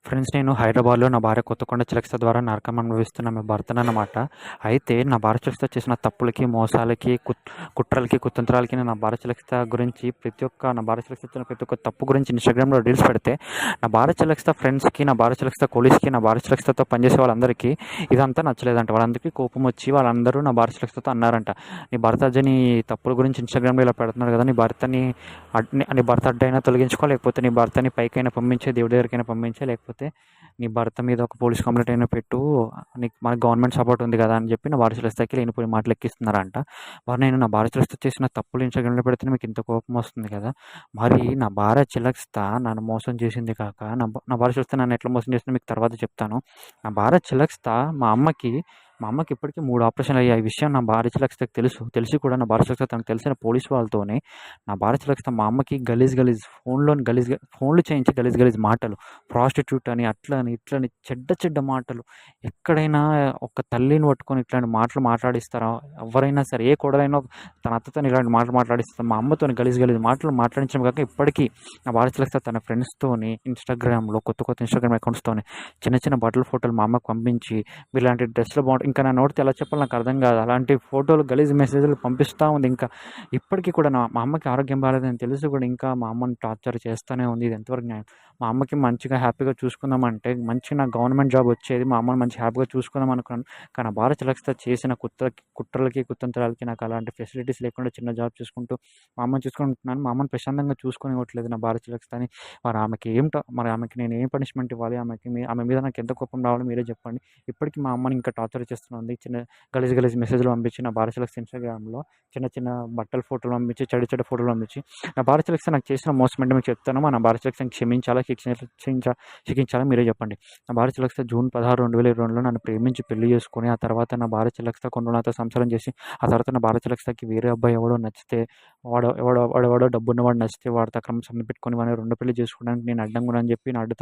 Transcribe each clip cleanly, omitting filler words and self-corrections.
Friends, నేను హైదరాబాద్‌లో నా భార్య కొత్తకొండ చిలకస్త ద్వారా నరకం అనుభవిస్తున్న మీ భర్తనన్నమాట. అయితే నా భార్య చిలకస్త చేసిన తప్పులకి, మోసాలకి, కుట్రలకి, కుతంత్రాలకి నేను నా భార్య చిలకస్త గురించి నా భార్య చిలకస్త చేసిన ప్రతి ఒక్క తప్పు గురించి ఇన్‌స్టాగ్రామ్‌లో రీల్స్ పెడితే, నా భార్య చిలకస్త ఫ్రెండ్స్‌కి, నా భార్య చిలకస్త కొలీగ్స్‌కి, నా భార్య చిలకస్తతో పనిచేసే వాళ్ళందరికీ ఇదంతా నచ్చలేదంట. వాళ్ళందరికీ కోపమొచ్చి వాళ్ళందరూ నా భార్య చిలకస్తతో అన్నారంట, "నీ భర్త నీ తప్పుల గురించి ఇన్‌స్టాగ్రామ్‌లో ఇలా పెడుతున్నాడు కదా! నీ భర్త అడ్డైనా తొలగించుకో, లేకపోతే నీ భర్తని పైకైనా పంపించే, దేవుడి దగ్గరికైనా పంపించే, లేకపోతే నీ భర్త మీద ఒక పోలీస్ కంప్లెయింట్ అయినా పెట్టు. నీకు మనకు గవర్నమెంట్ సపోర్ట్ ఉంది కదా!" అని చెప్పి నా భార్య చిలకస్తకి లేనిపోని మాటలు ఎక్కిస్తున్నారంట. మరి నేను నా భార్య చిలకస్త చేసిన తప్పులు ఇన్‌స్టాగ్రామ్‌లో పెడితేనే మీకు ఇంత కోపం వస్తుంది కదా! మరి నా భార్య చిలకస్త నన్ను మోసం చేసింది కాక, నా భార్య చిలకస్త నన్ను ఎట్లా మోసం చేసిందో మీకు తర్వాత చెప్తాను. నా భార్య చిలకస్త మా అమ్మకి ఇప్పటికి 3 ఆపరేషన్లు అయ్యాయి. ఈ విషయం నా భార్య చిలకస్తకి తెలుసు. తెలిసి కూడా నా భార్య చిలకస్త తనకు తెలిసిన పోలీస్ వాళ్ళతోని నా భార్య చిలకస్త మా అమ్మకి ఫోన్‌లు చేయించి గలీజ్ మాటలు, ప్రాస్టిట్యూట్ అని, అట్లని, ఇట్లని చెడ్డ మాటలు. ఎక్కడైనా ఒక తల్లిని పట్టుకొని ఇట్లాంటి మాటలు మాట్లాడిస్తారా? ఎవ్వరైనా సరే, ఏ కోడలైనా తన అత్తతోని ఇలాంటి మాటలు మాట్లాడిస్తదా? మా అమ్మతోని గలీజ్ మాటలు మాట్లాడించడమే కాక, ఇప్పటికీ నా భార్య చిలకస్త తన ఫ్రెండ్స్‌తోని ఇన్‌స్టాగ్రామ్‌లో కొత్త ఇన్‌స్టాగ్రామ్ అకౌంట్స్‌తోని చిన్న బట్టల ఫోటోలు మా అమ్మకి పంపించి, ఇలాంటి డ్రెస్‌లు ఇంకా నా నోటితో ఎలా చెప్పాలో నాకు అర్థం కాదు. అలాంటి ఫోటోలు, గలీజ్ మెసేజ్‌లు పంపిస్తా ఉంది. ఇంకా ఇప్పటికి కూడా మా అమ్మకి ఆరోగ్యం బాలేదని తెలిసి కూడా ఇంకా మా అమ్మని టార్చర్ చేస్తూనే ఉంది. ఇది ఎంతవరకు న్యాయం? మా అమ్మకి మంచిగా హ్యాపీగా చూసుకుందామంటే, మంచిగా నాకు గవర్నమెంట్ జాబ్ వచ్చేది. మా అమ్మని మంచిగా హ్యాపీగా చూసుకుందాం అనుకున్నాను. కానీ నా భార్య చిలకస్త చేసిన కుట్రలకి, కుతంత్రాలకి నాకు అలాంటి ఫెసిలిటీస్ లేకుండా చిన్న జాబ్ చేసుకుంటూ మా అమ్మని చూసుకుంటున్నాను. మా అమ్మని ప్రశాంతంగా చూసుకోనివ్వట్లేదు నా భార్య చిలకస్తని. మరి ఆమెకి నేను ఏం పనిష్మెంట్ ఇవ్వాలి? ఆమె మీద నాకు ఎంత కోపం రావాలో మీరే చెప్పండి. ఇప్పటికి మా అమ్మని ఇంకా టార్చర్ చేస్తుంది. గలీజ్ మెసేజ్‌లు పంపించి నా భార్య చిలకస్త ఇన్‌స్టాగ్రామ్‌లో చిన్న బట్టల ఫోటోలు పంపించి, చెడు ఫోటోలు పంపించి, నా భార్య చిలకస్త నాకు చేసిన మోసం అంటే మీకు చెప్తాను. నా భార్య చిలకస్తని క్షమించాలా? శిక్షించాలా? మీరే చెప్పండి. నా భార్య చిలకస్త జూన్ 16, 2022లో నన్ను ప్రేమించి పెళ్లి చేసుకొని, ఆ తర్వాత నా భార్య చిలకస్త కొన్ని రోజులు నాతో సంసారం చేసి, ఆ తర్వాత నా భార్య చిలకస్తకి వేరే అబ్బాయి ఎవడో నచ్చితే, వాడెవడో డబ్బున్నవాడు నచ్చితే వాడితో అక్రమ సంబంధం పెట్టుకొని వాడిని రెండో పెళ్లి చేసుకోవడానికి నేను అడ్డంగా ఉన్నానని చెప్పి నా అడ్డు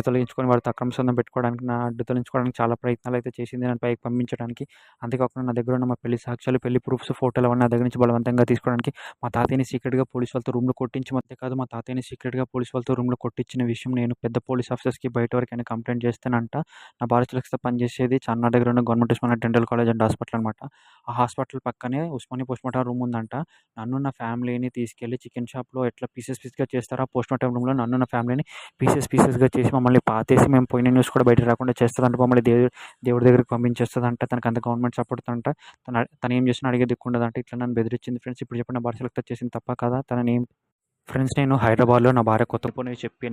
తొలగించుకొని వాడితో అక్రమ సంబంధం పెట్టుకోవడానికి, నా అడ్డు తొలగించుకోవడానికి చాలా ప్రయత్నాలైతే చేసింది నన్ను పైకి పంపించడానికి. అంతేకాకుండా నా దగ్గర ఉన్న మా పెళ్లి సాక్ష్యాలు, పెళ్లి ప్రూఫ్స్, ఫోటోలు అవన్నీ నా దగ్గర నుంచి బలవంతంగా తీసుకోవడానికి, మా తాతయ్యని సీక్రెట్‌గా పోలీస్ వాళ్ళతో రూమ్‌లో కొట్టించి, అంతే కాదు మా తాతయ్యని సీక్రెట్‌గా పోలీస్ వాళ్ళతో రూమ్‌లో కొట్టించిన విషయం నేను పెద్ద పోలీస్ ఆఫీసర్స్‌కి బయట వరకైనా కంప్లెయింట్ చేస్తానంట. నా భార్య చిలకస్త పనిచేసేది చార్మినార్ దగ్గర ఉన్న government Osmania dental college and hospital అనమాట. ఆ హాస్పిటల్ పక్కనే ఉస్మానియా పోస్ట్‌మార్టం రూమ్ ఉందంట. నన్ను, నా ఫ్యామిలీని తీసుకెళ్ళి చికెన్ షాప్‌లో ఎట్లా పీసెస్‌గా చేస్తారో, ఆ పోస్ట్‌మార్టం రూమ్‌లో నన్ను, నా ఫ్యామిలీని పీసెస్‌గా చేసి మమ్మల్ని పాతేసి, మేము పోయిన న్యూస్ కూడా బయటకి రాకుండా చేస్తదంట. మమ్మల్ని దేవుడి దగ్గరికి పంపించేస్తదంట. తనకంత గవర్నమెంట్ సపోర్ట్ అంట. తనేం చేసినా అడిగే దిక్కుండదంట. ఇట్లా నన్ను బెదిరించింది ఫ్రెండ్స్. ఇప్పుడు చెప్పండి, నా భార్య సెలెక్ట్ చేసింది తప్పా కాదా? ఫ్రెండ్స్, నేను హైదరాబాద్‌లో నా భార్య కొత్త చెప్పిన